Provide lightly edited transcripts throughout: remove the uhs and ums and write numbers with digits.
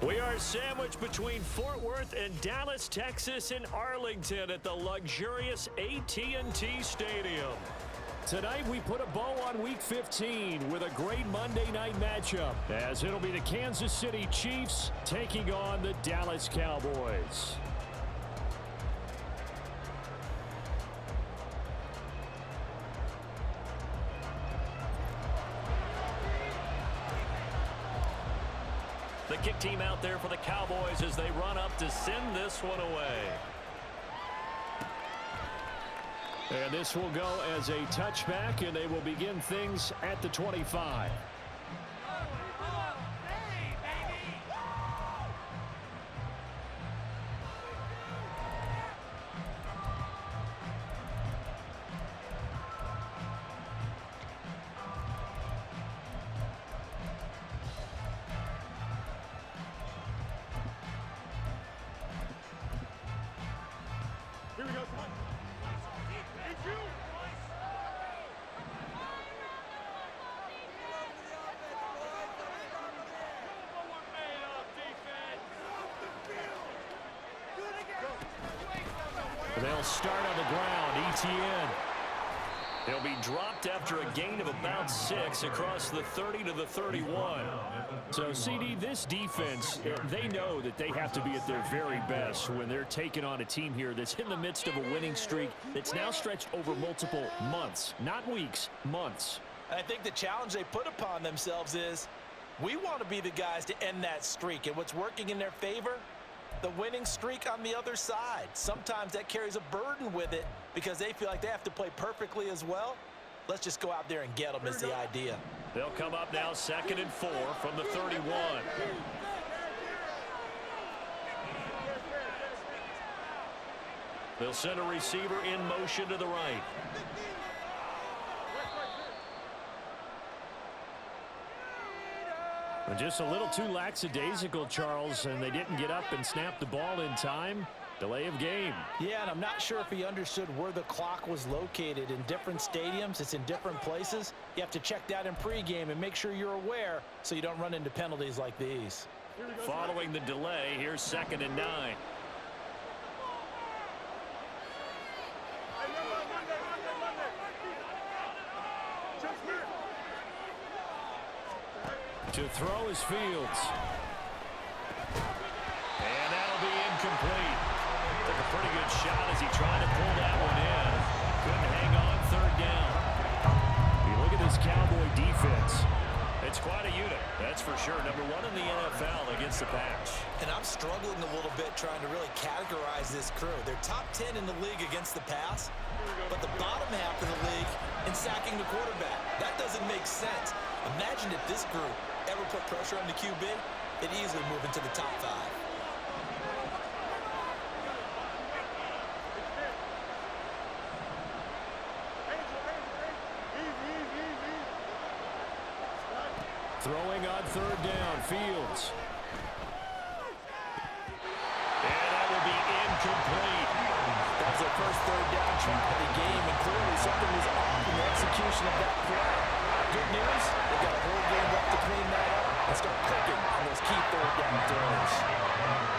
We are sandwiched between Fort Worth and Dallas, Texas, and Arlington at the luxurious AT&T Stadium. Tonight, we put a bow on Week 15 with a great Monday night matchup, as it'll be the Kansas City Chiefs taking on the Dallas Cowboys. The kick team out there for the Cowboys as they run up to send this one away. And this will go as a touchback, and they will begin things at the 25. They'll start on the ground. ETN. He'll be dropped after a gain of about 6 across the 30 to the 31. So, CD, this defense, they know that they have to be at their very best when they're taking on a team here that's in the midst of a winning streak that's now stretched over multiple months, not weeks, months. I think the challenge they put upon themselves is we want to be the guys to end that streak. And what's working in their favor? The winning streak on the other side. Sometimes that carries a burden with it because they feel like they have to play perfectly as well. Let's just go out there and get them is the idea. They'll come up now 2nd and 4 from the 31. They'll send a receiver in motion to the right. Just a little too lackadaisical, Charles, and they didn't get up and snap the ball in time. Delay of game. Yeah, and I'm not sure if he understood where the clock was located. In different stadiums, it's in different places. You have to check that in pregame and make sure you're aware so you don't run into penalties like these. Following the delay, here's 2nd and 9. To throw is Fields. And that'll be incomplete. Took a pretty good shot as he tried to pull that one in. Couldn't hang on 3rd down. You look at this Cowboy defense. It's quite a unit, that's for sure. Number 1 in the NFL against the pass. And I'm struggling a little bit trying to really categorize this crew. They're top 10 in the league against the pass, but the bottom half of the league in sacking the quarterback. That doesn't make sense. Imagine if this group ever put pressure on the QB, they'd easily move into the top 5. Throwing on 3rd down, Fields. And that will be incomplete. That was their first 3rd down try of the game, and clearly something was off in the execution of that play. Good news, they've got a whole game left to clean that up and start clicking on those key 3rd down throws.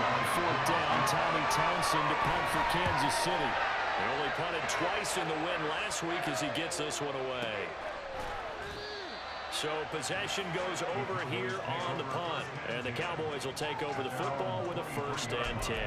On 4th down, Tommy Townsend to punt for Kansas City. They only punted twice in the win last week as he gets this one away. So possession goes over here on the punt, and the Cowboys will take over the football with a 1st and 10.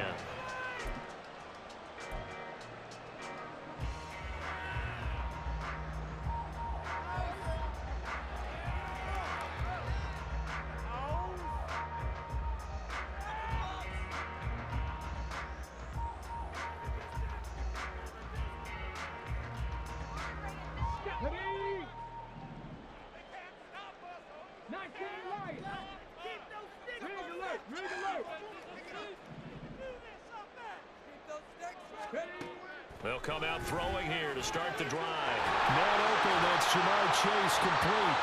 They'll come out throwing here to start the drive. Man open, that's Jamar Chase complete.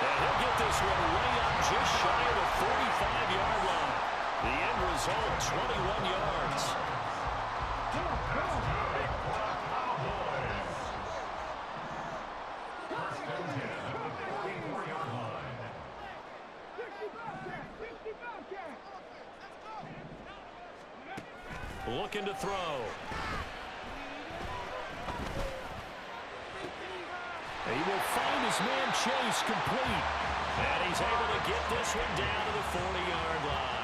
And he'll get this one way up just shy of the 45-yard line. The end result, 21 yards. looking to throw. He will find his man Chase complete. And he's able to get this one down to the 40-yard line.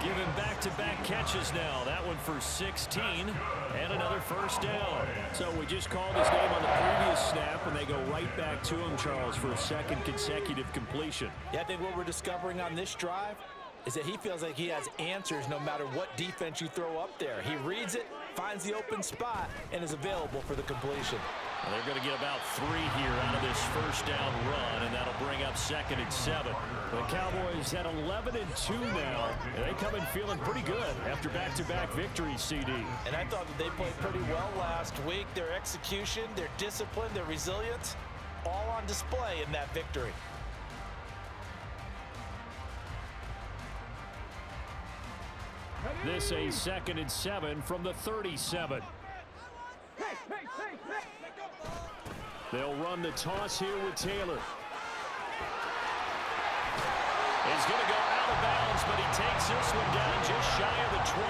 Giving back-to-back catches now. That one for 16 and another first down. So we just called his name on the previous snap, and they go right back to him, Charles, for a second consecutive completion. Yeah, I think what we're discovering on this drive is that he feels like he has answers no matter what defense you throw up there. He reads it, finds the open spot, and is available for the completion. Well, they're going to get about 3 here out of this first down run, and that'll bring up 2nd and 7. The Cowboys at 11-2 now, and they come in feeling pretty good after back-to-back victories, CD. And I thought that they played pretty well last week. Their execution, their discipline, their resilience, all on display in that victory. This a 2nd and 7 from the 37. They'll run the toss here with Taylor. He's going to go out of bounds, but he takes this one down just shy of the 20.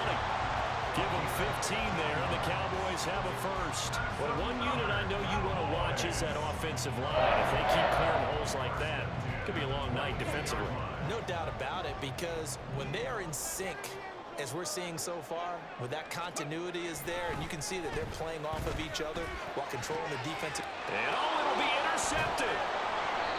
Give him 15 there, and the Cowboys have a first. Well, one unit I know you want to watch is that offensive line. If they keep clearing holes like that, it could be a long night defensively. No doubt about it, because when they are in sync, as we're seeing so far, when that continuity is there, and you can see that they're playing off of each other while controlling the defense. And it'll be intercepted.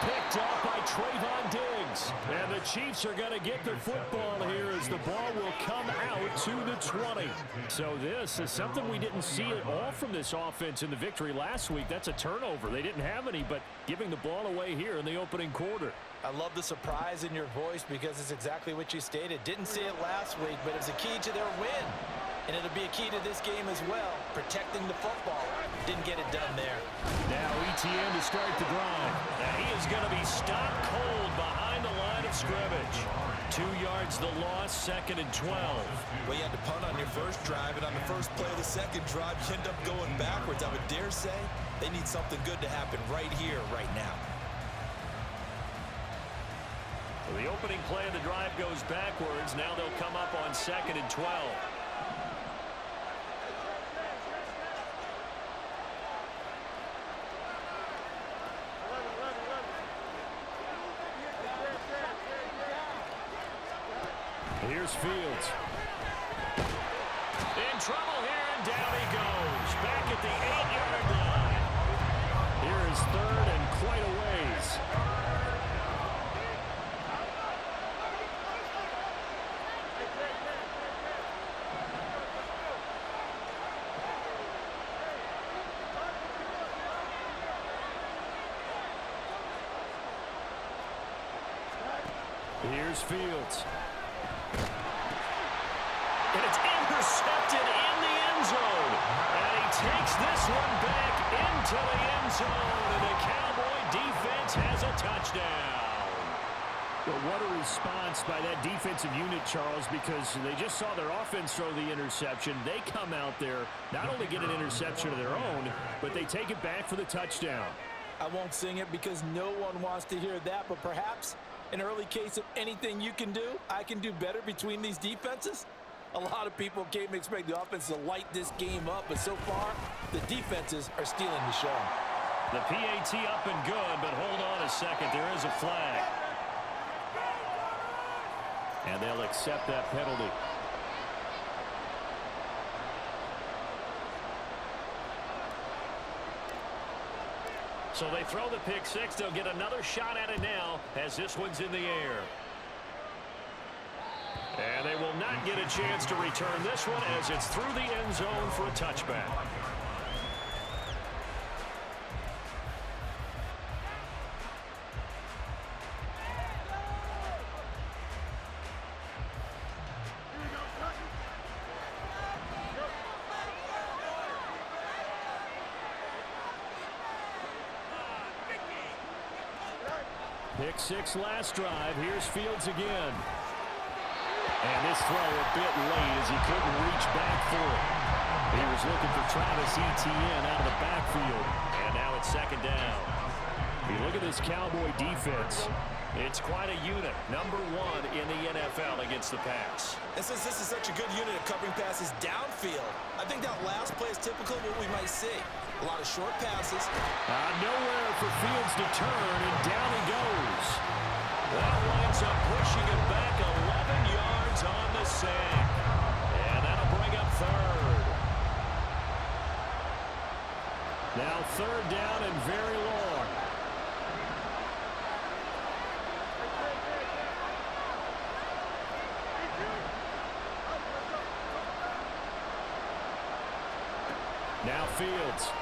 Picked off by Trayvon Diggs. And the Chiefs are going to get the football here as the ball will come out to the 20. So this is something we didn't see at all from this offense in the victory last week. That's a turnover. They didn't have any, but giving the ball away here in the opening quarter. I love the surprise in your voice because it's exactly what you stated. Didn't see it last week, but it's a key to their win. And it'll be a key to this game as well, protecting the football. Didn't get it done there. Now ETN to start the drive. And he is going to be stopped cold behind the line of scrimmage. 2 yards the loss, 2nd and 12. Well, you had to punt on your first drive, and on the first play of the second drive, you end up going backwards. I would dare say they need something good to happen right here, right now. The opening play of the drive goes backwards. Now they'll come up on 2nd and 12. Here's Fields. In trouble here, and down he goes. Back at the 8-yard line. Here is 3rd and quite a ways. Here's Fields. And it's intercepted in the end zone. And he takes this one back into the end zone. And the Cowboy defense has a touchdown. Well, what a response by that defensive unit, Charles, because they just saw their offense throw the interception. They come out there, not only get an interception of their own, but they take it back for the touchdown. I won't sing it because no one wants to hear that, but perhaps an early case of anything you can do, I can do better between these defenses. A lot of people came to expect the offense to light this game up, but so far, the defenses are stealing the show. The PAT up and good, but hold on a second. There is a flag. And they'll accept that penalty. So they throw the pick six. They'll get another shot at it now as this one's in the air. And they will not get a chance to return this one as it's through the end zone for a touchback. Pick six last drive. Here's Fields again. And this throw a bit late as he couldn't reach back for it. He was looking for Travis Etienne out of the backfield. And now it's second down. You look at this Cowboy defense. It's quite a unit. Number 1 in the NFL against the pass. And since this is such a good unit of covering passes downfield, I think that last play is typical of what we might see. A lot of short passes. Nowhere for Fields to turn, and down he goes. That winds up pushing him back 11 yards on the sack. And that'll bring up third. Now third down and very long. Now Fields.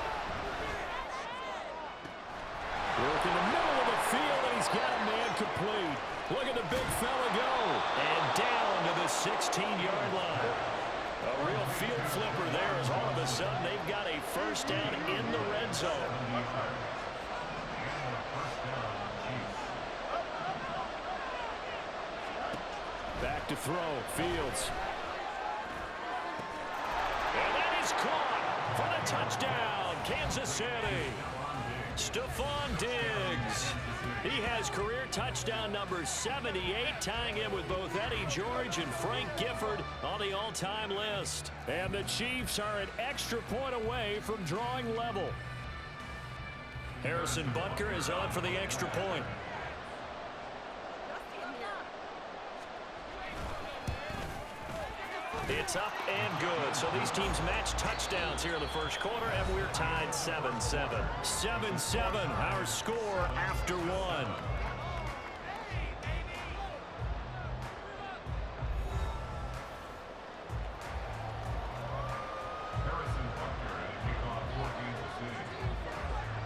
Work in the middle of the field, and he's got a man complete. Look at the big fella go. And down to the 16-yard line. A real field flipper there as all of a sudden they've got a first down in the red zone. Back to throw. Fields. And that is caught for the touchdown, Kansas City. Stephon Diggs. He has career touchdown number 78, tying him with both Eddie George and Frank Gifford on the all-time list. And the Chiefs are an extra point away from drawing level. Harrison Butker is on for the extra point. It's up and good. So these teams match touchdowns here in the first quarter, and we're tied 7-7. 7-7, our score after one.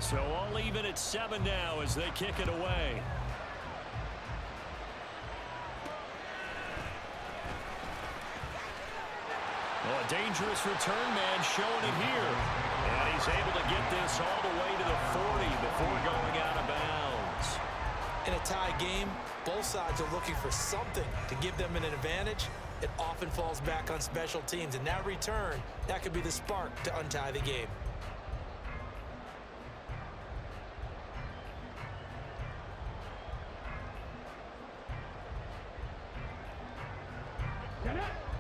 So all even at 7 now as they kick it away. Well, a dangerous return man showing it here. And he's able to get this all the way to the 40 before going out of bounds. In a tie game, both sides are looking for something to give them an advantage. It often falls back on special teams, and that return, that could be the spark to untie the game.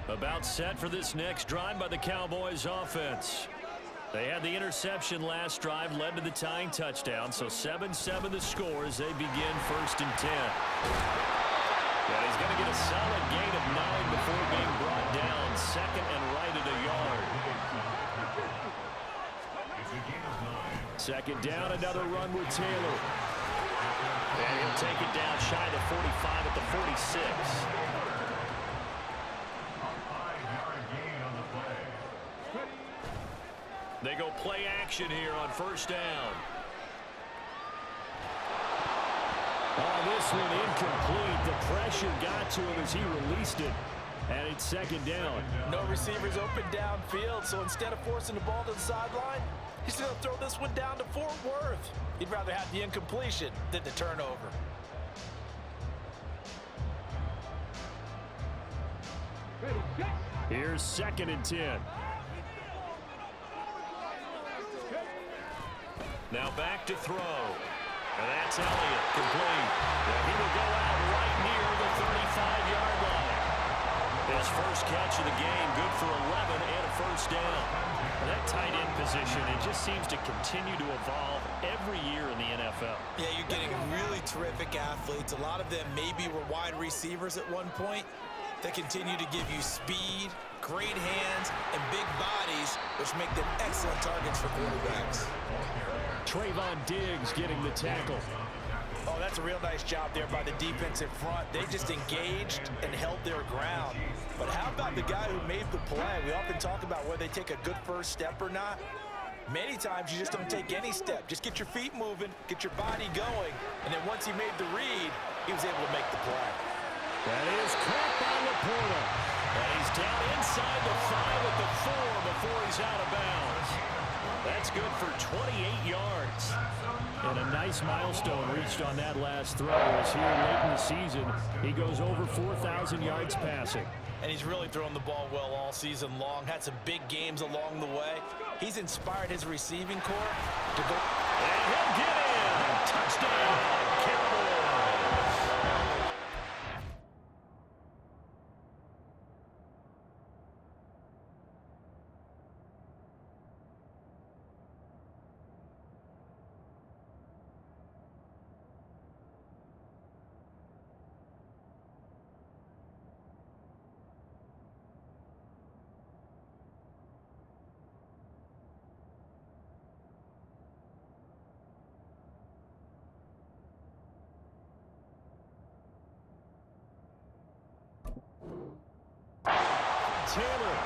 About set for this next drive by the Cowboys offense. They had the interception last drive, led to the tying touchdown, so 7-7 the score as they begin 1st and 10. And he's going to get a solid gain of 9 before being brought down, 2nd and right at a yard. 2nd down, another run with Taylor. And he'll take it down shy of the 45 at the 46. They go play action here on 1st down. Oh, this one incomplete. The pressure got to him as he released it. And it's 2nd down. No receivers open downfield, so instead of forcing the ball to the sideline, he's going to throw this one down to Fort Worth. He'd rather have the incompletion than the turnover. Here's 2nd and 10. Now back to throw. And that's Elliott, complete. And he will go out right near the 35-yard line. His first catch of the game, good for 11 and a 1st down. And that tight end position, it just seems to continue to evolve every year in the NFL. Yeah, you're getting really terrific athletes. A lot of them maybe were wide receivers at one point. They continue to give you speed, great hands, and big bodies, which make them excellent targets for quarterbacks. Trayvon Diggs getting the tackle. Oh, that's a real nice job there by the defensive front. They just engaged and held their ground. But how about the guy who made the play? We often talk about whether they take a good first step or not. Many times you just don't take any step. Just get your feet moving, get your body going, and then once he made the read, he was able to make the play. That is caught by Laporta. And he's down inside the 5 at the 4 before he's out of bounds. That's good for 28 yards. And a nice milestone reached on that last throw as here late in the season, he goes over 4,000 yards passing. And he's really thrown the ball well all season long, had some big games along the way. He's inspired his receiving corps to go. And he'll get in. Touchdown, Cowboys. Taylor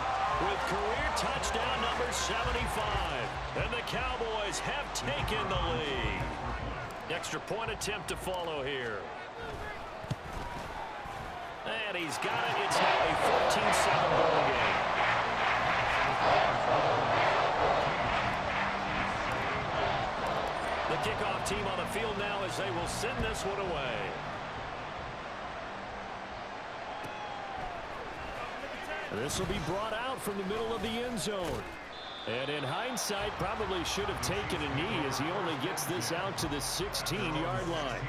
with career touchdown number 75. And the Cowboys have taken the lead. Extra point attempt to follow here. And he's got it. It's now a 14-7 ball game. The kickoff team on the field now as they will send this one away. This will be brought out from the middle of the end zone. And in hindsight, probably should have taken a knee as he only gets this out to the 16-yard line.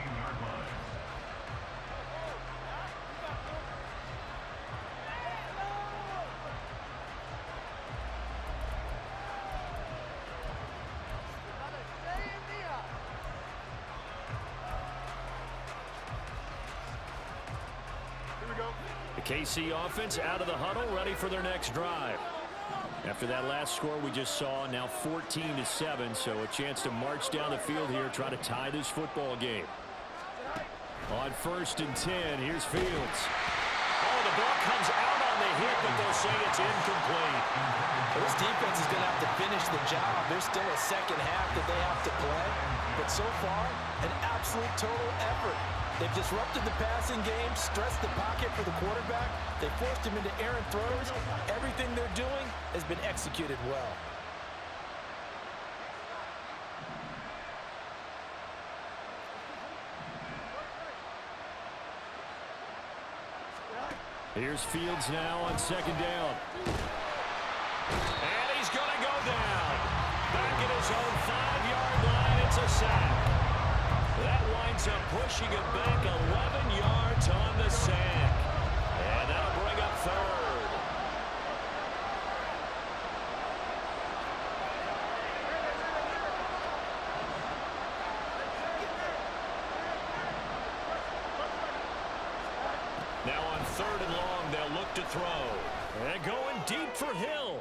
KC offense out of the huddle, ready for their next drive. After that last score we just saw, now 14-7, so a chance to march down the field here, try to tie this football game. On 1st and 10, here's Fields. Oh, the ball comes out on the hit, but they'll say it's incomplete. This defense is going to have to finish the job. There's still a second half that they have to play, but so far, an absolute total effort. They've disrupted the passing game, stressed the pocket for the quarterback. They forced him into errant throws. Everything they're doing has been executed well. Here's Fields now on 2nd down. And he's going to go down. Back at his own 5-yard line, it's a sack. That winds up pushing him back 11 yards on the sack. And that'll bring up 3rd. Now on 3rd and long, they'll look to throw. And going deep for Hill.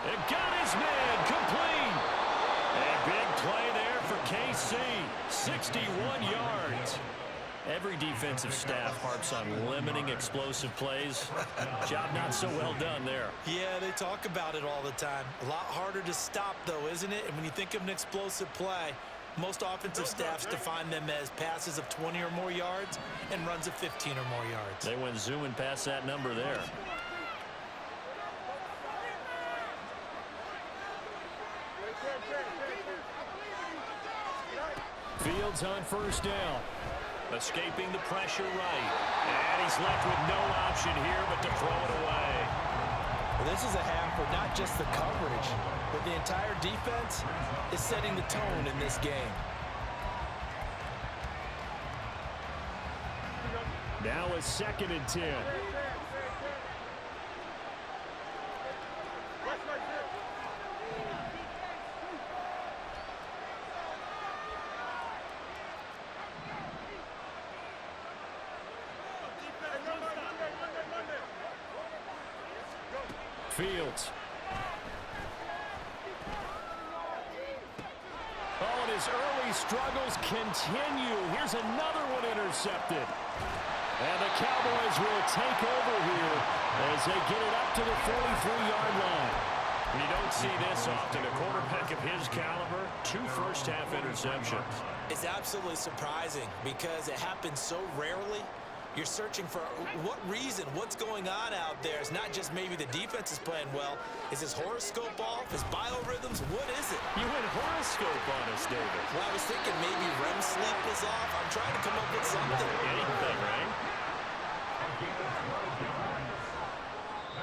And got his man complete. A big play there for KC. 61 yards. Every defensive staff harps on limiting explosive plays. Job not so well done there. Yeah, they talk about it all the time. A lot harder to stop, though, isn't it? And when you think of an explosive play, most offensive staffs define them as passes of 20 or more yards and runs of 15 or more yards. They went zooming past that number there. Fields on 1st down. Escaping the pressure right. And he's left with no option here but to throw it away. Well, this is a half where not just the coverage, but the entire defense is setting the tone in this game. Now a 2nd and 10. Fields. Oh, and his early struggles continue. Here's another one intercepted. And the Cowboys will take over here as they get it up to the 43-yard line. You don't see this often. A quarterback of his caliber, 2 first-half interceptions. It's absolutely surprising because it happens so rarely. You're searching for what reason, what's going on out there. It's not just maybe the defense is playing well. Is his horoscope off? His biorhythms? What is it? You went horoscope on us, David. Well, I was thinking maybe REM sleep was off. I'm trying to come up with something. Anything, right?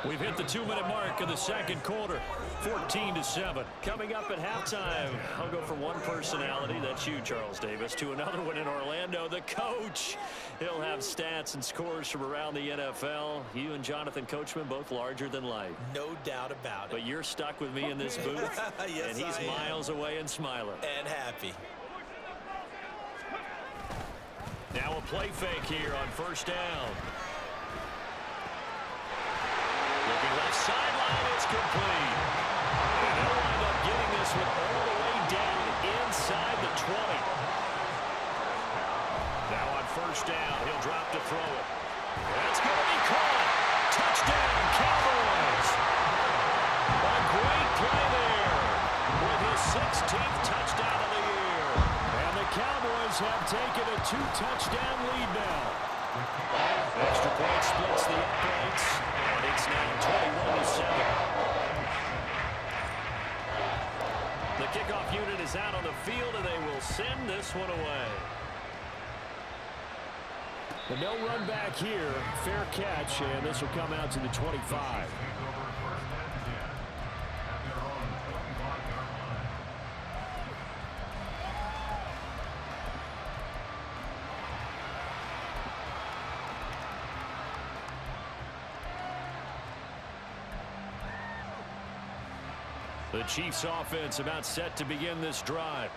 We've hit the 2-minute mark of the second quarter. 14-7. Coming up at halftime, I'll go from one personality, that's you, Charles Davis, to another one in Orlando, the coach. He'll have stats and scores from around the NFL. You and Jonathan Coachman both larger than life. No doubt about it. But you're stuck with me in this booth, yes, and he's miles away and smiling. And happy. Now a play fake here on first down. Looking left sideline, it's complete. And they'll wind up getting this one all the way down inside the 20. Now on first down, he'll drop to throw it. That's going to be caught. Touchdown, Cowboys. A great play there with his 16th touchdown of the year. And the Cowboys have taken a 2-touchdown lead now. Extra point splits the uprights, and it's now 21-7. The kickoff unit is out on the field, and they will send this one away. But no run back here. Fair catch, and this will come out to the 25. The Chiefs offense about set to begin this drive.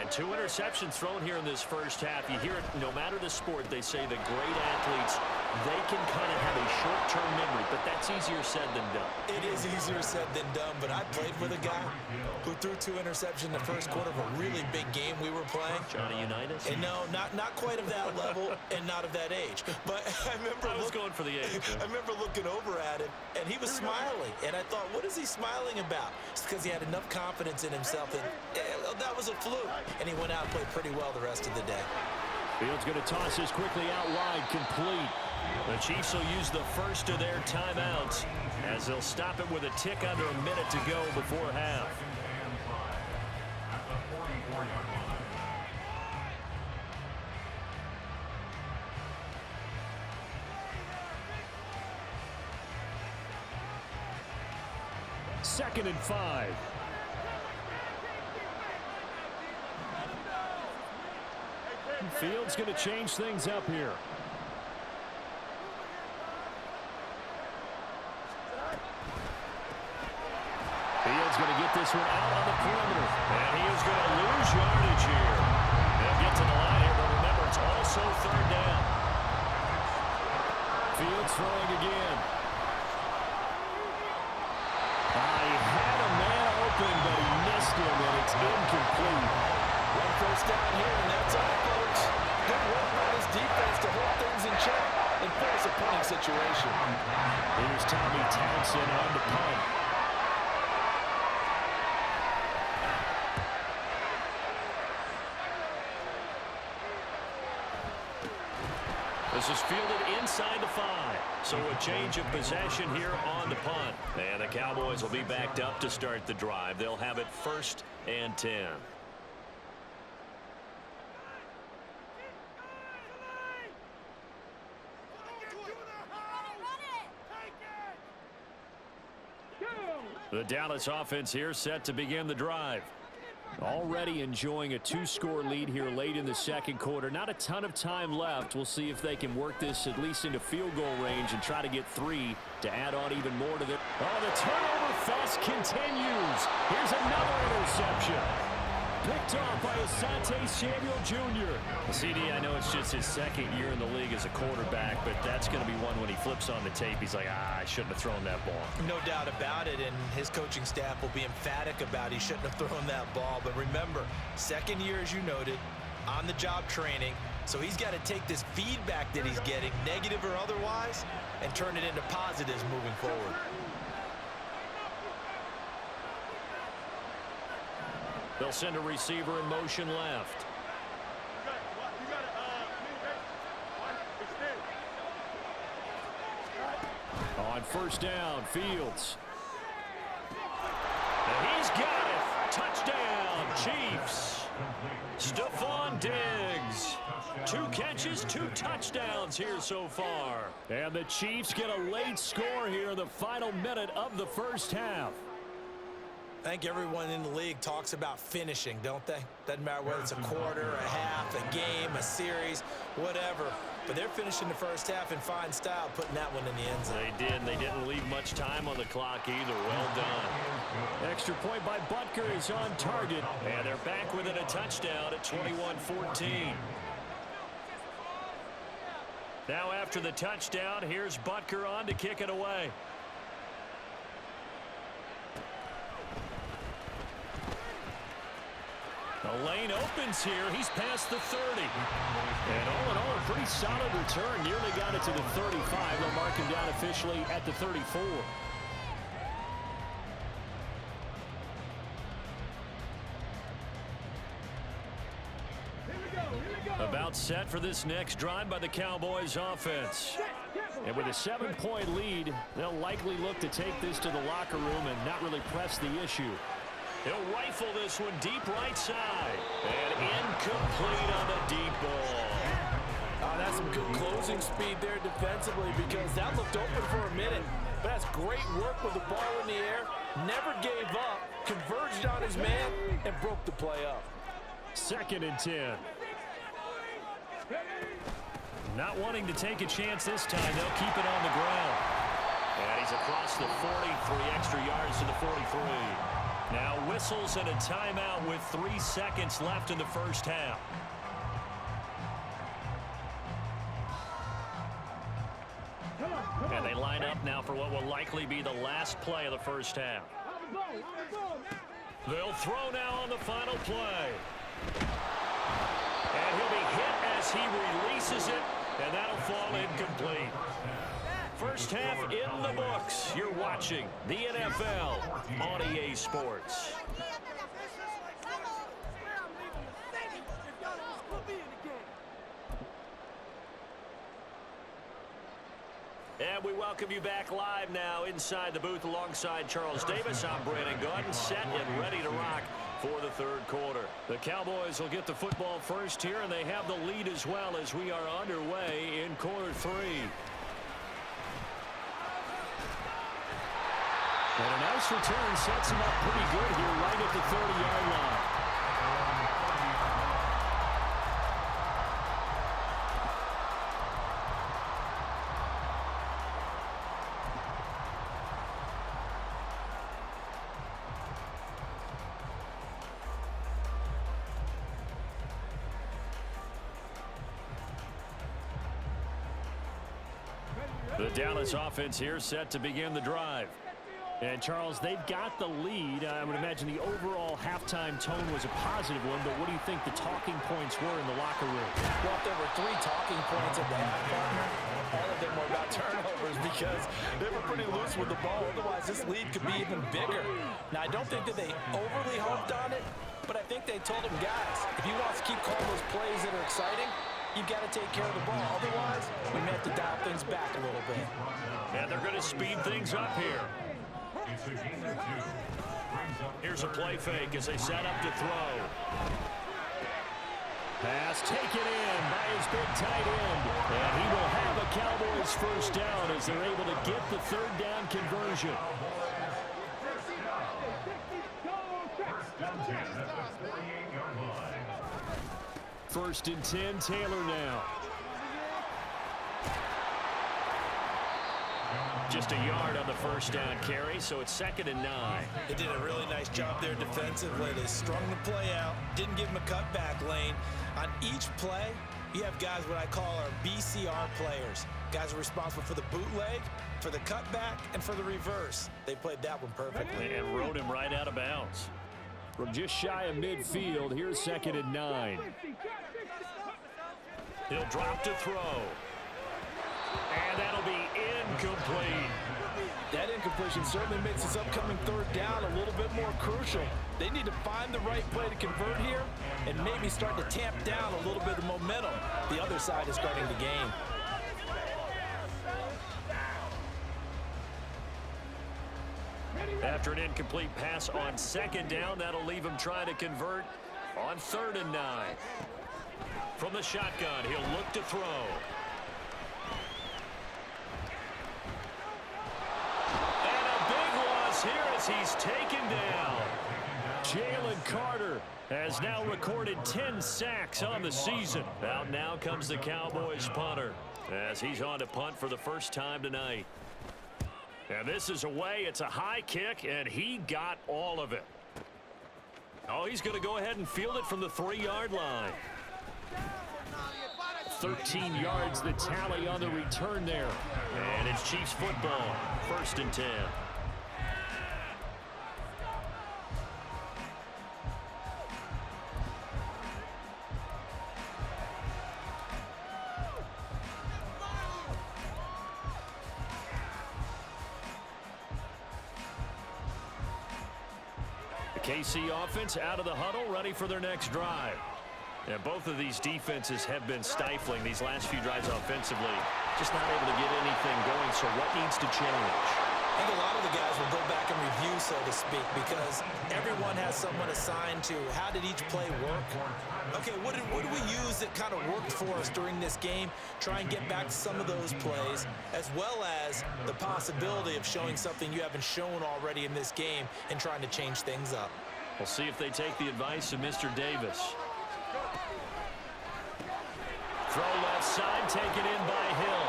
And 2 interceptions thrown here in this first half. You hear it, no matter the sport, they say the great athletes, they can kind of have a short-term memory, but that's easier said than done. It is easier said than done, but I played with a guy who threw 2 interceptions in the first quarter of a really big game we were playing. Johnny Unitas? And no, not quite of that level and not of that age. But I was going for the age. I remember looking over at him, and he was smiling. And I thought, what is he smiling about? It's because he had enough confidence in himself that that was a fluke. And he went out and played pretty well the rest of the day. Fields going to toss this quickly out wide, complete. The Chiefs will use the first of their timeouts as they'll stop it with a tick under a minute to go before half. Second and 5. Fields going to change things up here. Fields going to get this one out on the perimeter. And he is going to lose yardage here. They'll get to the line here, but remember, it's also third down. Fields throwing again. He had a man open, but he missed him, and it's incomplete. One first down here, and that's all, folks. Good work by this defense to hold things in check and force a punting situation. Here's Tommy Townsend on the punt. This is fielded inside the 5. So a change of possession here on the punt. And the Cowboys will be backed up to start the drive. They'll have it 1st and 10. The Dallas offense here set to begin the drive. Already enjoying a 2-score lead here late in the second quarter. Not a ton of time left. We'll see if they can work this at least into field goal range and try to get 3 to add on even more to it. Oh, the turnover fest continues. Here's another interception. Picked off by Asante Samuel Jr. CD, I know it's just his second year in the league as a quarterback, but that's going to be one when he flips on the tape. He's like, I shouldn't have thrown that ball. No doubt about it, and his coaching staff will be emphatic about he shouldn't have thrown that ball. But remember, second year, as you noted, on-the-job training, so he's got to take this feedback that he's getting, negative or otherwise, and turn it into positives moving forward. They'll send a receiver in motion left. On first down, Fields. And he's got it. Touchdown, Chiefs. Stephon Diggs. 2 catches, 2 touchdowns here so far. And the Chiefs get a late score here in the final minute of the first half. I think everyone in the league talks about finishing, don't they? Doesn't matter whether it's a quarter, a half, a game, a series, whatever. But they're finishing the first half in fine style, putting that one in the end zone. They did. They didn't leave much time on the clock either. Well done. Extra point by Butker is on target. And they're back within a touchdown at 21-14. Now after the touchdown, here's Butker on to kick it away. The lane opens here. He's past the 30. And all in all, a pretty solid return. Nearly got it to the 35. They'll mark him down officially at the 34. About set for this next drive by the Cowboys offense. And with a 7-point lead, they'll likely look to take this to the locker room and not really press the issue. He'll rifle this one deep right side. And incomplete on the deep ball. Oh, that's some good closing speed there defensively because that looked open for a minute. But that's great work with the ball in the air. Never gave up, converged on his man, and broke the play up. 2nd and 10. Not wanting to take a chance this time, they'll keep it on the ground. And he's across the 40, 3 extra yards to the 43. Now whistles and a timeout with 3 seconds left in the first half. And they line up now for what will likely be the last play of the first half. They'll throw now on the final play. And he'll be hit as he releases it, and that'll fall incomplete. First half in the books. You're watching the NFL on EA Sports. And we welcome you back live now inside the booth alongside Charles Davis. I'm Brandon Gordon, set and ready to rock for the third quarter. The Cowboys will get the football first here, and they have the lead as well as we are underway in quarter 3. And a nice return sets him up pretty good here right at the 30-yard line. The Dallas offense here set to begin the drive. And, Charles, they've got the lead. I would imagine the overall halftime tone was a positive one, but what do you think the talking points were in the locker room? Well, if there were 3 talking points at the half, partner, all of them were about turnovers because they were pretty loose with the ball. Otherwise, this lead could be even bigger. Now, I don't think that they overly harped on it, but I think they told them, guys, if you want to keep calling those plays that are exciting, you've got to take care of the ball. Otherwise, we may have to dial things back a little bit. And they're going to speed things up here. Here's a play fake as they set up to throw. Pass taken in by his big tight end. And he will have a Cowboys first down as they're able to get the third down conversion. First and 10, Taylor now. Just a yard on the first down carry, so it's 2nd and 9. They did a really nice job there defensively. They strung the play out, didn't give him a cutback lane. On each play, you have guys what I call our BCR players. Guys are responsible for the bootleg, for the cutback, and for the reverse. They played that one perfectly. And rode him right out of bounds. From just shy of midfield, here's 2nd and 9. He'll drop to throw. And that'll be incomplete. That incompletion certainly makes this upcoming third down a little bit more crucial. They need to find the right play to convert here and maybe start to tamp down a little bit of momentum. The other side is starting to gain. After an incomplete pass on 2nd down, that'll leave him trying to convert on 3rd and 9. From the shotgun, he'll look to throw. And a big loss here as he's taken down. Jalen Carter has now recorded 10 sacks on the season. Out now comes the Cowboys punter as he's on to punt for the first time tonight. And this is away. It's a high kick, and he got all of it. Oh, he's going to go ahead and field it from the 3-yard line. 13 yards the tally on the return there. And it's Chiefs football, 1st and 10. The KC offense out of the huddle, ready for their next drive. And both of these defenses have been stifling these last few drives offensively. Just not able to get anything going, so what needs to change? I think a lot of the guys will go back and review, so to speak, because everyone has someone assigned to how did each play work. Okay, what did we use that kind of worked for us during this game? Try and get back to some of those plays, as well as the possibility of showing something you haven't shown already in this game and trying to change things up. We'll see if they take the advice of Mr. Davis. Throw left side, taken in by Hill.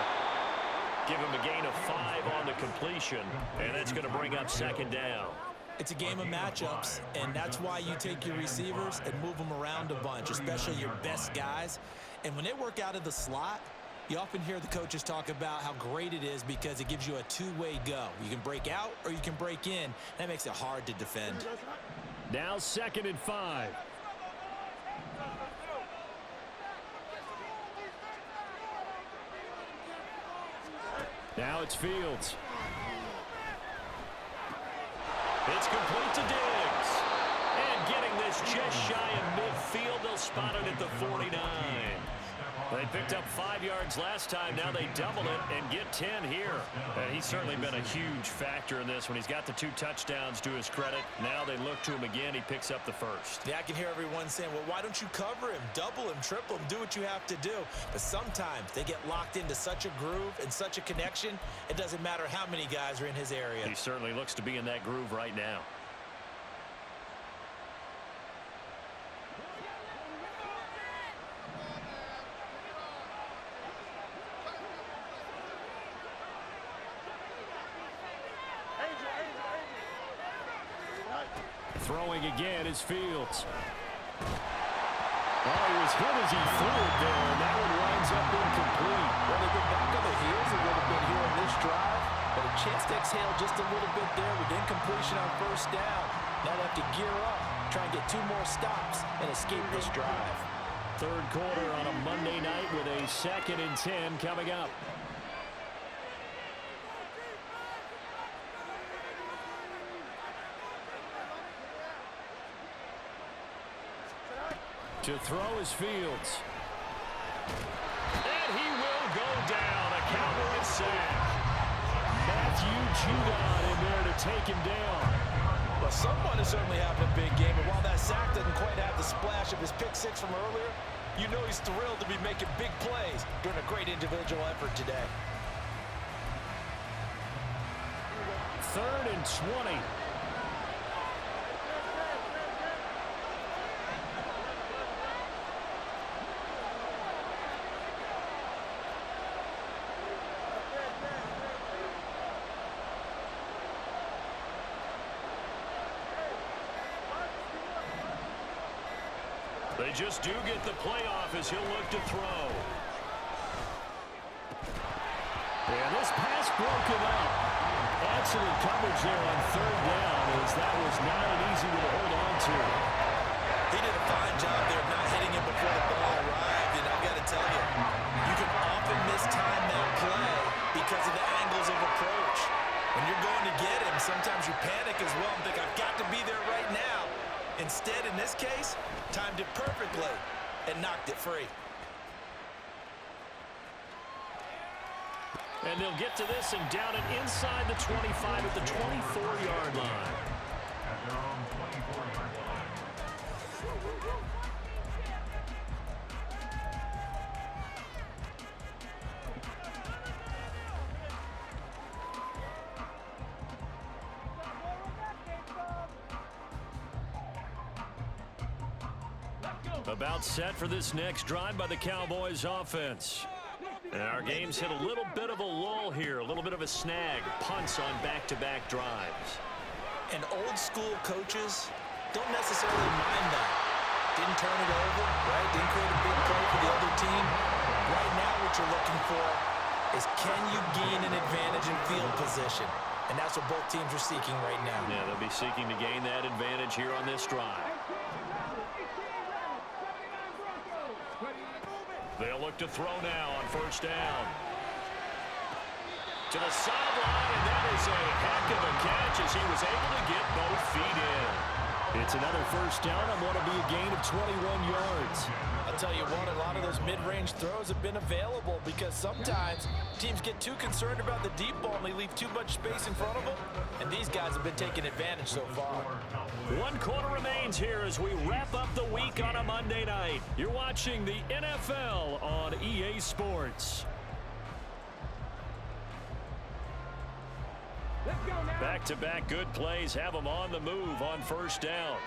Give him a gain of 5 on the completion, and that's going to bring up 2nd down. It's a game of matchups, and that's why you take your receivers and move them around a bunch, especially your best guys. And when they work out of the slot, you often hear the coaches talk about how great it is because it gives you a two-way go. You can break out or you can break in. That makes it hard to defend. Now 2nd and 5. Now it's Fields. It's complete to Diggs. And getting this just shy of midfield, they'll spot it at the 49. They picked up 5 yards last time. Now they double it and get 10 here. And he's certainly been a huge factor in this when he's got the 2 touchdowns to his credit. Now they look to him again. He picks up the first. Yeah, I can hear everyone saying, well, why don't you cover him, double him, triple him, do what you have to do. But sometimes they get locked into such a groove and such a connection, it doesn't matter how many guys are in his area. He certainly looks to be in that groove right now. Throwing again is Fields. Oh, he was hit as he threw it there, and that one winds up incomplete. Well, they've been back on the heels a little bit here in this drive, but a chance to exhale just a little bit there with incompletion on 1st down. Now they have to gear up, try and get 2 more stops and escape this drive. 3rd quarter on a Monday night with a 2nd and 10 coming up. To throw is Fields. And he will go down. A Cowboys sack. Matthew Judon in there to take him down. Well, someone is certainly having a big game, and while that sack doesn't quite have the splash of his pick 6 from earlier, you know he's thrilled to be making big plays during a great individual effort today. 3rd and 20. They just do get the playoff as he'll look to throw. And this pass broken up. Excellent coverage there on 3rd down, as that was not an easy one to hold on to. He did a fine job there of not hitting him before the ball arrived, and I've got to tell you, you can often mistime that play because of the angles of approach. When you're going to get him, sometimes you panic as well and think, I've got to be there right now. Instead, in this case, timed it perfectly and knocked it free. And they'll get to this and down it inside the 25 at the 24-yard line. About set for this next drive by the Cowboys offense. And our game's hit a little bit of a lull here, a little bit of a snag. Punts on back-to-back drives. And old-school coaches don't necessarily mind that. Didn't turn it over, right? Didn't create a big play for the other team. Right now what you're looking for is can you gain an advantage in field position? And that's what both teams are seeking right now. Yeah, they'll be seeking to gain that advantage here on this drive. They'll look to throw now on first down. To the sideline, and that is a heck of a catch as he was able to get both feet in. It's another first down on what will be a gain of 21 yards. I'll tell you what, a lot of those mid-range throws have been available because sometimes teams get too concerned about the deep ball and they leave too much space in front of them. And these guys have been taking advantage so far. 1 quarter remains here as we wrap up the week on a Monday night. You're watching the NFL on EA Sports. Back-to-back good plays have them on the move on first down.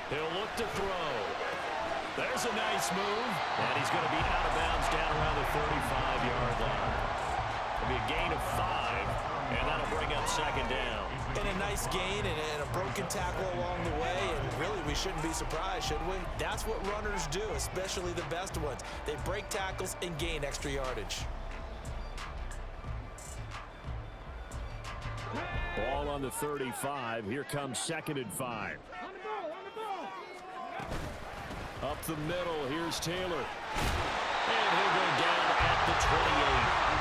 He'll look to throw. There's a nice move, and he's going to be out of bounds down around the 35-yard line. It'll be a gain of 5, and that'll bring up second down. And a nice gain and a broken tackle along the way, and really we shouldn't be surprised, should we? That's what runners do, especially the best ones. They break tackles and gain extra yardage. Ball on the 35. Here comes 2nd and 5. Up the middle, here's Taylor. And he'll go down at the 28.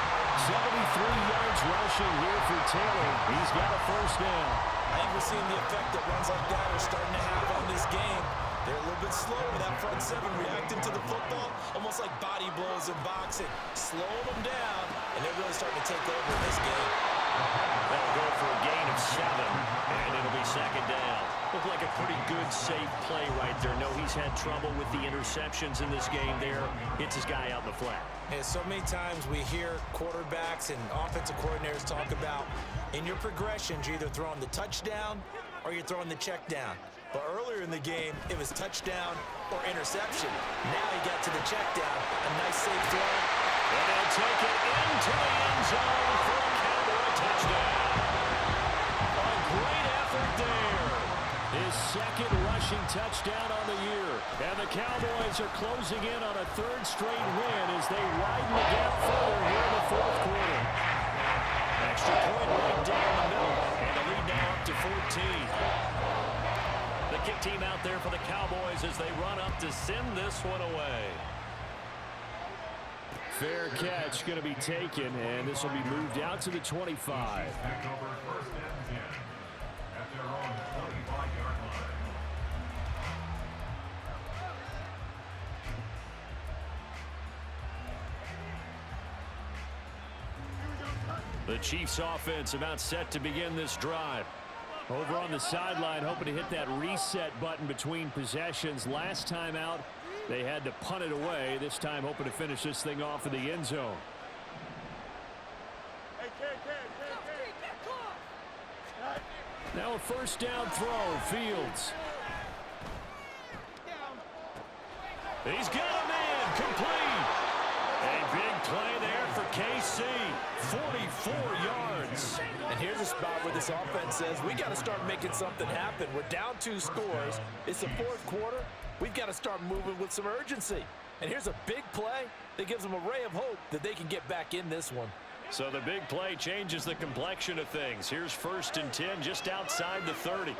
73 yards rushing here for Taylor. He's got a first down. I think we're seeing the effect that runs like that are starting to have on this game. They're a little bit slow with that front seven reacting to the football, almost like body blows in boxing. Slowing them down, and they're really starting to take over in this game. That'll go for a gain of 7, and it'll be second down. Looked like a pretty good, safe play right there. No, he's had trouble with the interceptions in this game there. Hits his guy out in the flat. And so many times we hear quarterbacks and offensive coordinators talk about in your progressions, you're either throwing the touchdown or you're throwing the check down. But earlier in the game, it was touchdown or interception. Now he got to the check down. A nice safe throw. And they'll take it into the end zone for a Cowboy touchdown. A great effort there. His second rushing touchdown on the year. And the Cowboys are closing in on a 3rd straight win as they widen the gap further here in the 4th quarter. Extra point right down the middle. And the lead now up to 14. The kick team out there for the Cowboys as they run up to send this one away. Fair catch going to be taken, and this will be moved out to the 25. The Chiefs offense about set to begin this drive. Over on the sideline, hoping to hit that reset button between possessions. Last time out, they had to punt it away. This time, hoping to finish this thing off in the end zone. Now a first down throw, Fields. He's got a man, complete. A big play there for KC, 44 yards. And here's a spot where this offense says, we got to start making something happen. We're down 2 scores. It's the 4th quarter. We've got to start moving with some urgency. And here's a big play that gives them a ray of hope that they can get back in this one. So the big play changes the complexion of things. Here's 1st and 10 just outside the 30.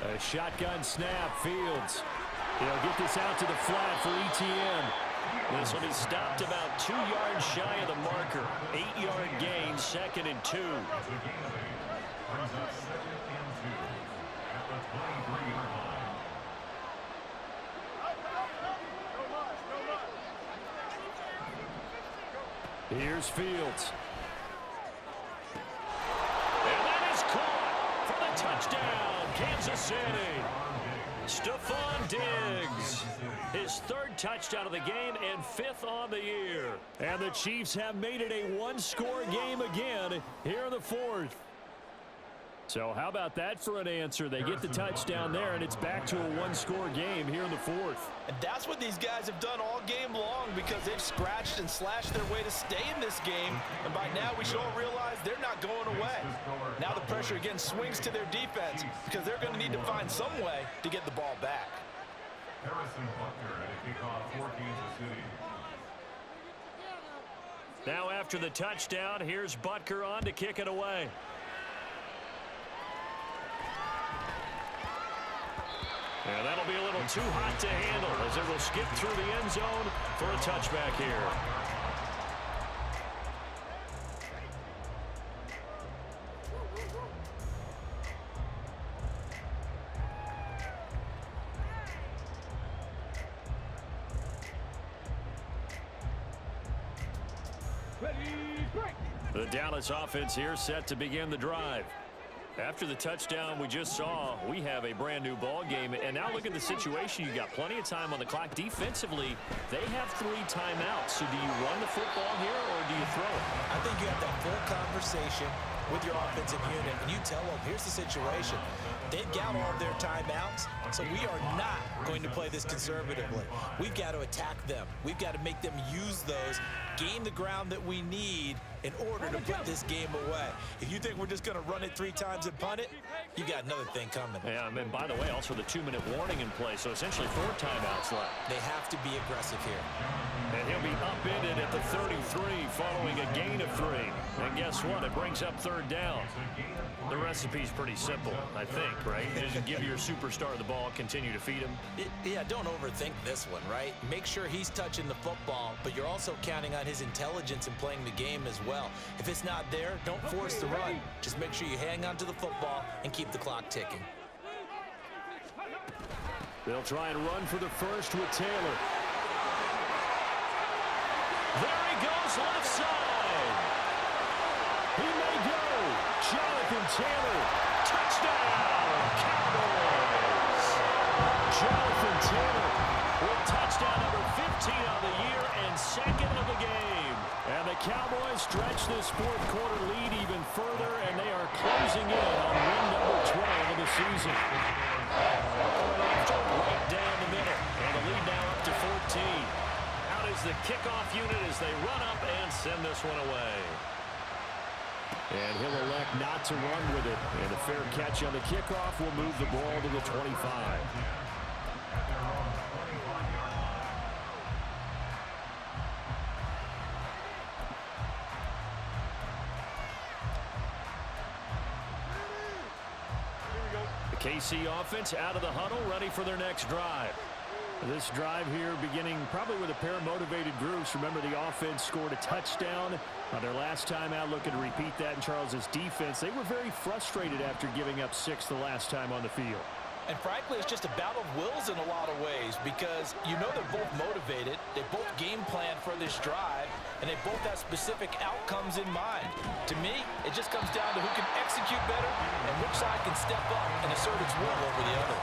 A shotgun snap, Fields. He'll get this out to the flat for ETN. This will be stopped about 2 yards shy of the marker. 8-yard gain, 2nd and 2. Here's Fields. And that is Kansas City. Stephon Diggs, his third touchdown of the game and fifth on the year. And the Chiefs have made it a one-score game again here in the fourth. So how about that for an answer? They get the touchdown there, and it's back to a one-score game here in the fourth. And that's what these guys have done all game long because they've scratched and slashed their way to stay in this game. And by now, we should all realize they're not going away. Now the pressure again swings to their defense because they're going to need to find some way to get the ball back. Now after the touchdown, here's Butker on to kick it away. And that'll be a little too hot to handle as it will skip through the end zone for a touchback here. The Dallas offense here set to begin the drive. After the touchdown we just saw, we have a brand new ball game. And now look at the situation. You got plenty of time on the clock. Defensively, they have 3 timeouts. So do you run the football here or do you throw it? I think you have that full conversation with your offensive unit, and you tell them, here's the situation. They've got all of their timeouts, so we are not going to play this conservatively. We've got to attack them. We've got to make them use those, gain the ground that we need in order to put this game away. If you think we're just going to run it 3 times and punt it, you got another thing coming. Yeah, and by the way, also the 2-minute warning in play, so essentially 4 timeouts left. They have to be aggressive here. And he'll be upended at the 33 following a gain of 3. And guess what? It brings up 3rd down. The recipe's pretty simple, I think, right? Just give your superstar the ball, continue to feed him. Yeah, don't overthink this one, right? Make sure he's touching the football, but you're also counting on his intelligence in playing the game as well. If it's not there, don't force the run. Just make sure you hang on to the football and keep the clock ticking. They'll try and run for the first with Taylor. There he goes, left side. He may go. Jonathan Taylor, touchdown, Cowboys. Jonathan Taylor with touchdown number 15 on the year and 2nd of the game. And the Cowboys stretch this 4th quarter lead even further, and they are closing in on win number 12 of the season. Right down the middle, and the lead now up to 14. Out is the kickoff unit as they run up and send this one away. And he'll elect not to run with it. And a fair catch on the kickoff will move the ball to the 25. The KC offense out of the huddle, ready for their next drive. This drive here beginning probably with a pair of motivated groups. Remember, the offense scored a touchdown on their last time out. Looking to repeat that in Charles's defense. They were very frustrated after giving up 6 the last time on the field. And frankly, it's just a battle of wills in a lot of ways because you know they're both motivated. They both game plan for this drive, and they both have specific outcomes in mind. To me, it just comes down to who can execute better and which side can step up and assert its will over the other.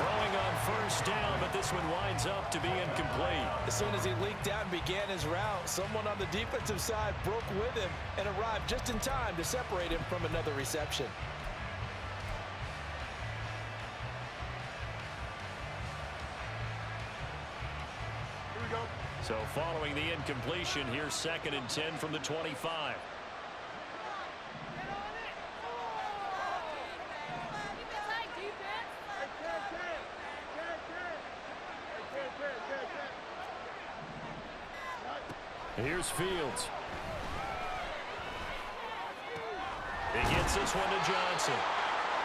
Throwing on first down, but this one winds up to be incomplete. As soon as he leaked out and began his route, someone on the defensive side broke with him and arrived just in time to separate him from another reception. So following the incompletion, here's 2nd and 10 from the 25. Here's Fields. He gets this one to Johnson.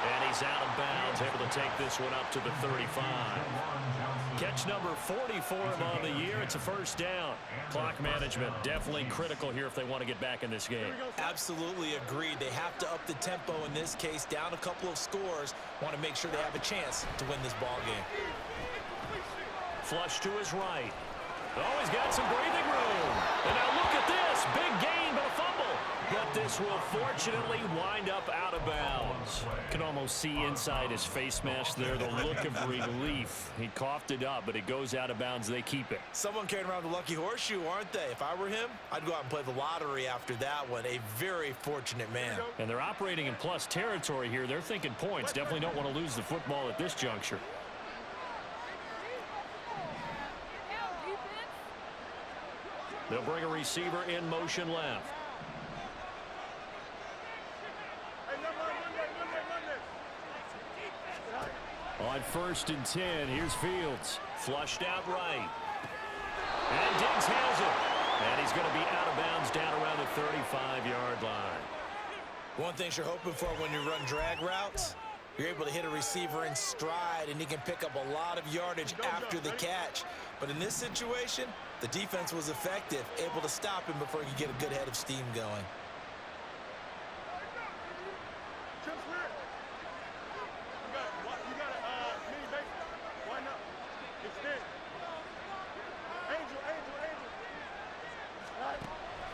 And he's out of bounds, able to take this one up to the 35. Catch number 40 for him on the year. It's a first down. Clock management definitely critical here if they want to get back in this game. Absolutely agreed. They have to up the tempo in this case, down a couple of scores. Want to make sure they have a chance to win this ball game. Flush to his right. Oh, he's got some breathing room. And now look at this. Big gain, but a fumble. But this will fortunately wind up out of bounds. Can almost see inside his face mask there the look of relief. He coughed it up, but it goes out of bounds. They keep it. Someone carrying around the lucky horseshoe, aren't they? If I were him, I'd go out and play the lottery after that one. A very fortunate man. And they're operating in plus territory here. They're thinking points. Definitely don't want to lose the football at this juncture. They'll bring a receiver in motion left. On 1st and 10, here's Fields. Flushed out right. And Diggs has it. And he's going to be out of bounds down around the 35-yard line. One thing you're hoping for when you run drag routes, you're able to hit a receiver in stride, and he can pick up a lot of yardage after the catch. But in this situation, the defense was effective, able to stop him before he could get a good head of steam going.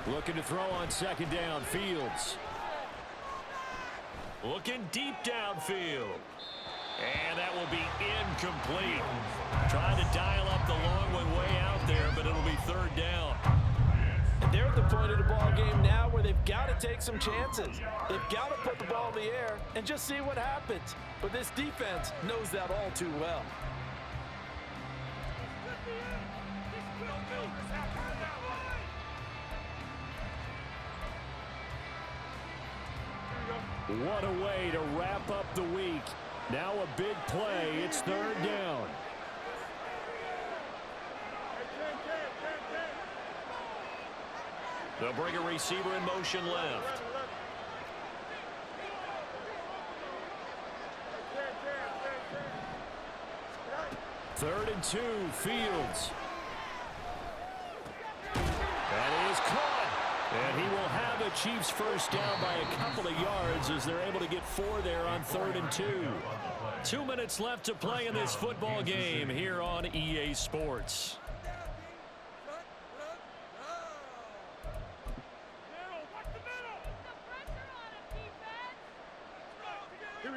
Looking to throw on 2nd down, Fields. Looking deep downfield. And that will be incomplete. Trying to dial up the long one way out there, but it'll be 3rd down. And they're at the point of the ball game now where they've got to take some chances. They've got to put the ball in the air and just see what happens. But this defense knows that all too well. What a way to wrap up the week. Now a big play. It's 3rd down. They'll bring a receiver in motion left. Third and 2, Fields. That is caught. And he will have the Chiefs first down by a couple of yards as they're able to get 4 there on 3rd and 2. 2 minutes left to play in this football game here on EA Sports.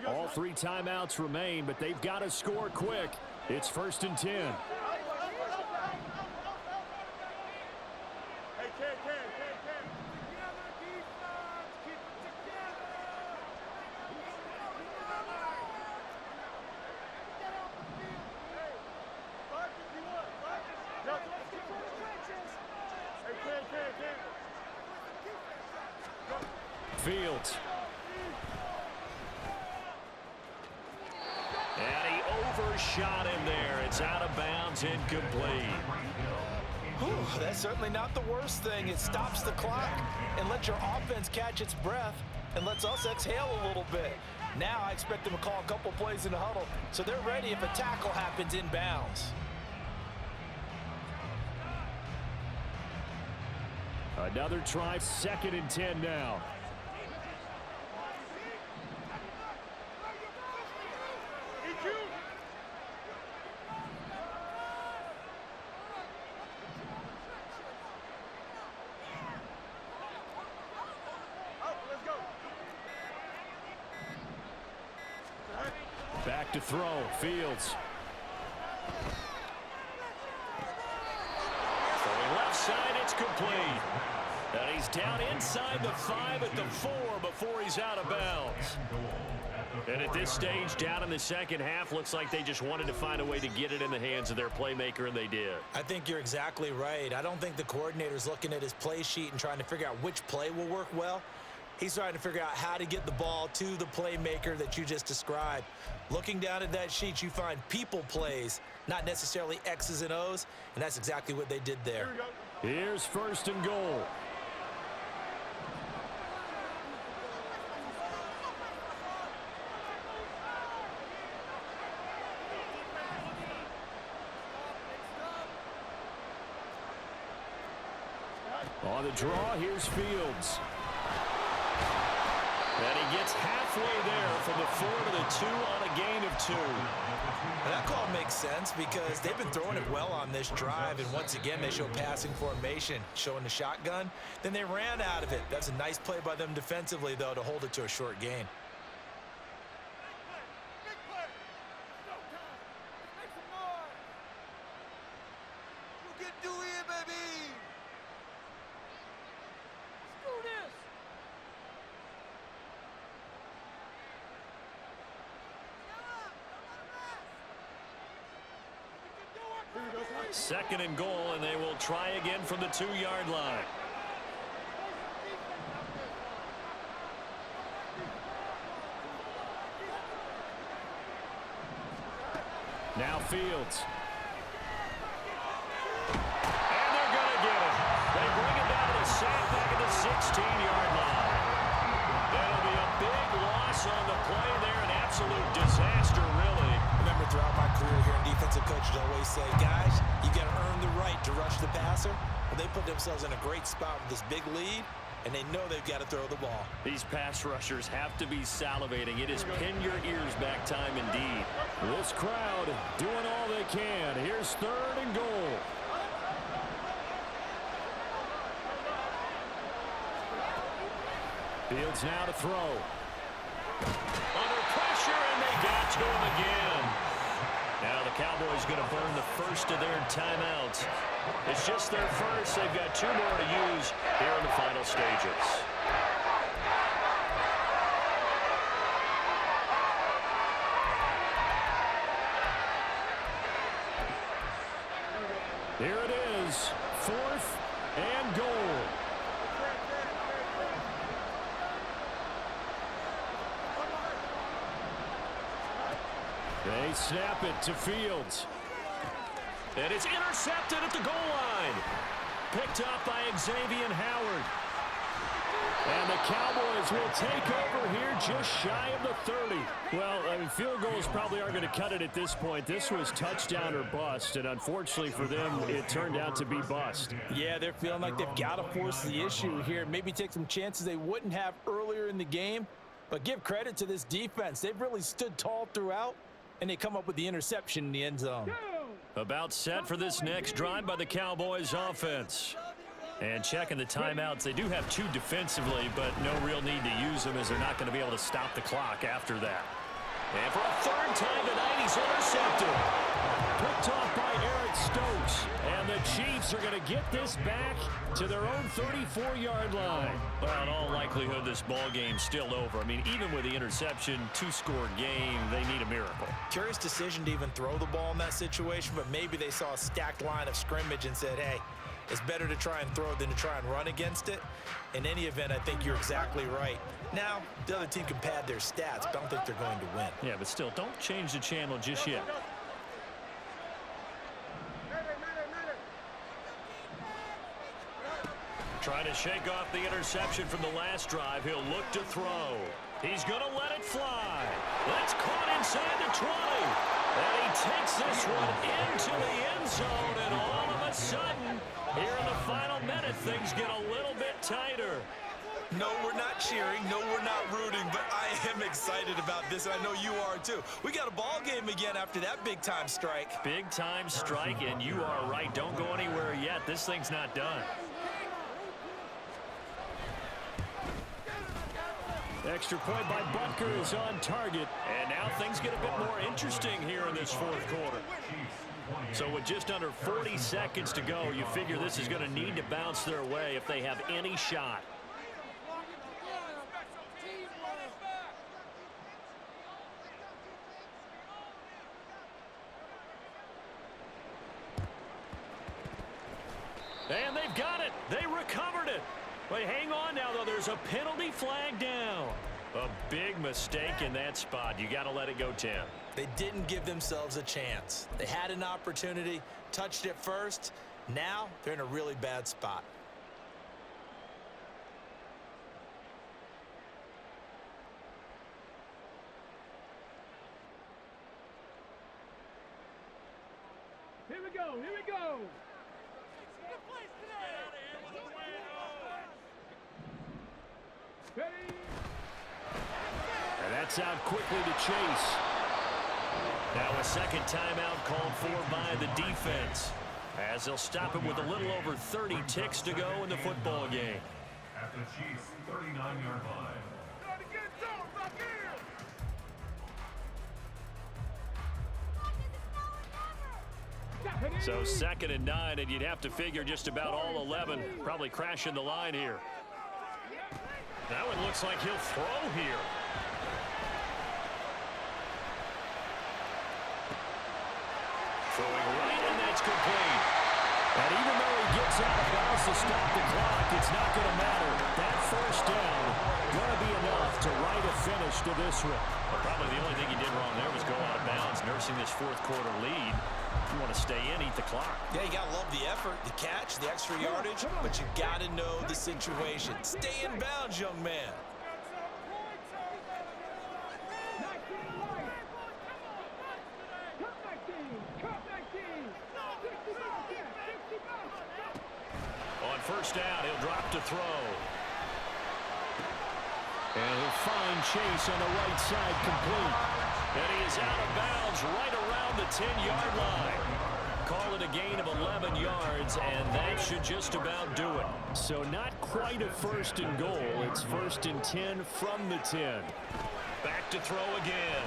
All 3 timeouts remain, but they've got to score quick. It's 1st and 10. Fields. And he overshot him there. It's out of bounds, incomplete. Whew, that's certainly not the worst thing. It stops the clock and lets your offense catch its breath and lets us exhale a little bit. Now I expect them to call a couple plays in the huddle so they're ready if a tackle happens in bounds. Another try, 2nd and 10 now. Back to throw, Fields. Throwing left side, it's complete. And he's down inside the 5 at the 4 before he's out of bounds. And at this stage, down in the second half, looks like they just wanted to find a way to get it in the hands of their playmaker, and they did. I think you're exactly right. I don't think the coordinator's looking at his play sheet and trying to figure out which play will work well. He's trying to figure out how to get the ball to the playmaker that you just described. Looking down at that sheet, you find people plays, not necessarily X's and O's, and that's exactly what they did there. Here's 1st and goal. On the draw, here's Fields. And he gets halfway there from the 4 to the 2 on a gain of 2. And that call makes sense because they've been throwing it well on this drive, and once again they show passing formation, showing the shotgun. Then they ran out of it. That's a nice play by them defensively, though, to hold it to a short gain. Second and goal, and they will try again from the 2-yard line. Now Fields. And they're going to get it. They bring it down to the sack back at the 16-yard line. That'll be a big loss on the play there. An absolute disaster, really. Remember, throughout my career here, defensive coaches always say, guys, you got to earn the right to rush the passer. Well, they put themselves in a great spot with this big lead, and they know they've got to throw the ball. These pass rushers have to be salivating. It is pin your ears back time indeed. This crowd doing all they can. Here's third and goal. Fields now to throw. Under pressure, and they got to him again. Now the Cowboys going to burn the first of their timeouts. It's just their first. They've got 2 more to use here in the final stages. Here it is, 4th and goal. They snap it to Fields. And it's intercepted at the goal line. Picked up by Xavier Howard. And the Cowboys will take over here just shy of the 30. Well, I mean, field goals probably aren't going to cut it at this point. This was touchdown or bust, and unfortunately for them, it turned out to be bust. Yeah, they're feeling like they've got to force the issue here. Maybe take some chances they wouldn't have earlier in the game. But give credit to this defense. They've really stood tall throughout, and they come up with the interception in the end zone. About set for this next drive by the Cowboys offense. And checking the timeouts, they do have 2 defensively, but no real need to use them as they're not going to be able to stop the clock after that. And for a 3rd time tonight, he's intercepted. Picked off by Eric Stokes. And the Chiefs are going to get this back to their own 34-yard line. Well, in all likelihood, this ball game's still over. I mean, even with the interception, 2-score game, they need a miracle. Curious decision to even throw the ball in that situation, but maybe they saw a stacked line of scrimmage and said, hey, it's better to try and throw than to try and run against it. In any event, I think you're exactly right. Now, the other team can pad their stats, but I don't think they're going to win. Yeah, but still, don't change the channel just yet. Trying to shake off the interception from the last drive. He'll look to throw. He's going to let it fly. That's caught inside the 20. And he takes this one into the end zone, and all of a sudden, here in the final minute, things get a little bit tighter. No, we're not cheering. No, we're not rooting, but I am excited about this, and I know you are too. We got a ball game again after that big-time strike. Big-time strike, and you are right. Don't go anywhere yet. This thing's not done. Extra point by Butker is on target. And now things get a bit more interesting here in this 4th quarter. So with just under 40 seconds to go, you figure this is going to need to bounce their way if they have any shot. And they've got it. They recovered it. Wait, hang on now, though. There's a penalty flag down. A big mistake in that spot. You got to let it go 10. They didn't give themselves a chance. They had an opportunity, touched it first. Now they're in a really bad spot. Here we go, here we go. And that's out quickly to Chase. Now a second timeout called for by the defense, as they'll stop it with a little over 30 ticks to go in the football game. At the Chiefs' 39-yard line. So 2nd and 9, and you'd have to figure just about all 11 probably crashing the line here. That one looks like he'll throw here. Throwing right, and that's complete. And even though he gets out of bounds to stop the clock, it's not going to matter. That first down going to be enough to write a finish to this one. Well, probably the only thing he did wrong there was go out of bounds, nursing this fourth quarter lead. You want to stay in, eat the clock. Yeah, you got to love the effort, the catch, the extra yardage, but you got to know the situation. Stay in bounds, young man. On first down, he'll drop to throw. And he'll find Chase on the right side complete. And he is out of bounds right around the 10-yard line. Call it a gain of 11 yards, and that should just about do it. So not quite a 1st and goal. It's 1st and 10 from the 10. Back to throw again.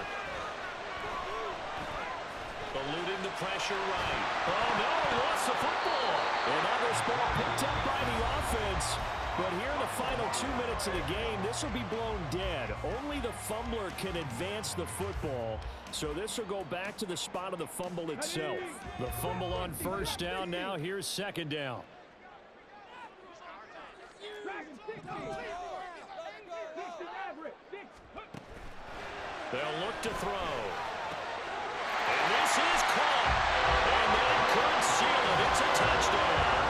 Eluding the pressure right. Oh, no, he lost the football. And now this ball picked up by the offense. But here in the final 2 minutes of the game, this will be blown dead. Only the fumbler can advance the football. So this will go back to the spot of the fumble itself. The fumble on first down now. Here's 2nd down. They'll look to throw. And this is caught. And that could seal it. It's a touchdown.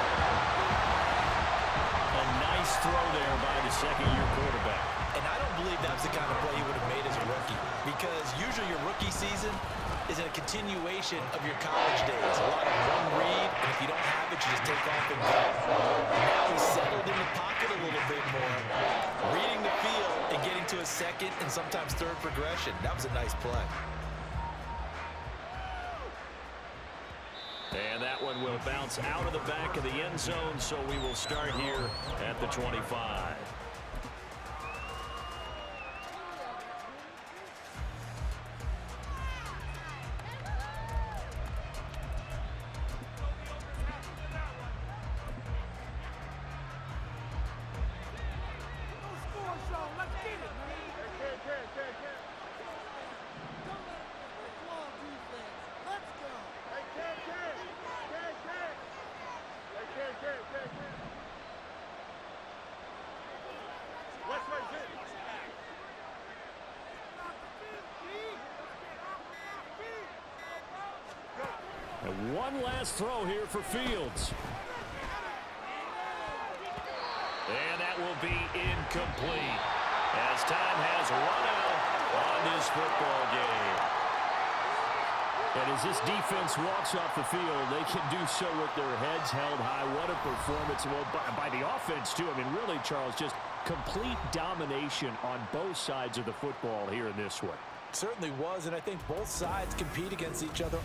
A nice throw there by the second-year quarterback. And I don't believe that's the kind of play he would have made as a rookie, because usually your rookie season is a continuation of your college days. A lot of one read, and if you don't have it, you just take off and go. Now he's settled in the pocket a little bit more, reading the field and getting to a second and sometimes third progression. That was a nice play. And that one will bounce out of the back of the end zone, so we will start here at the 25. And one last throw here for Fields. And that will be incomplete as time has run out on this football game. And as this defense walks off the field, they can do so with their heads held high. What a performance. Well, by the offense, too. I mean, really, Charles, just complete domination on both sides of the football here in this one. Certainly was, and I think both sides compete against each other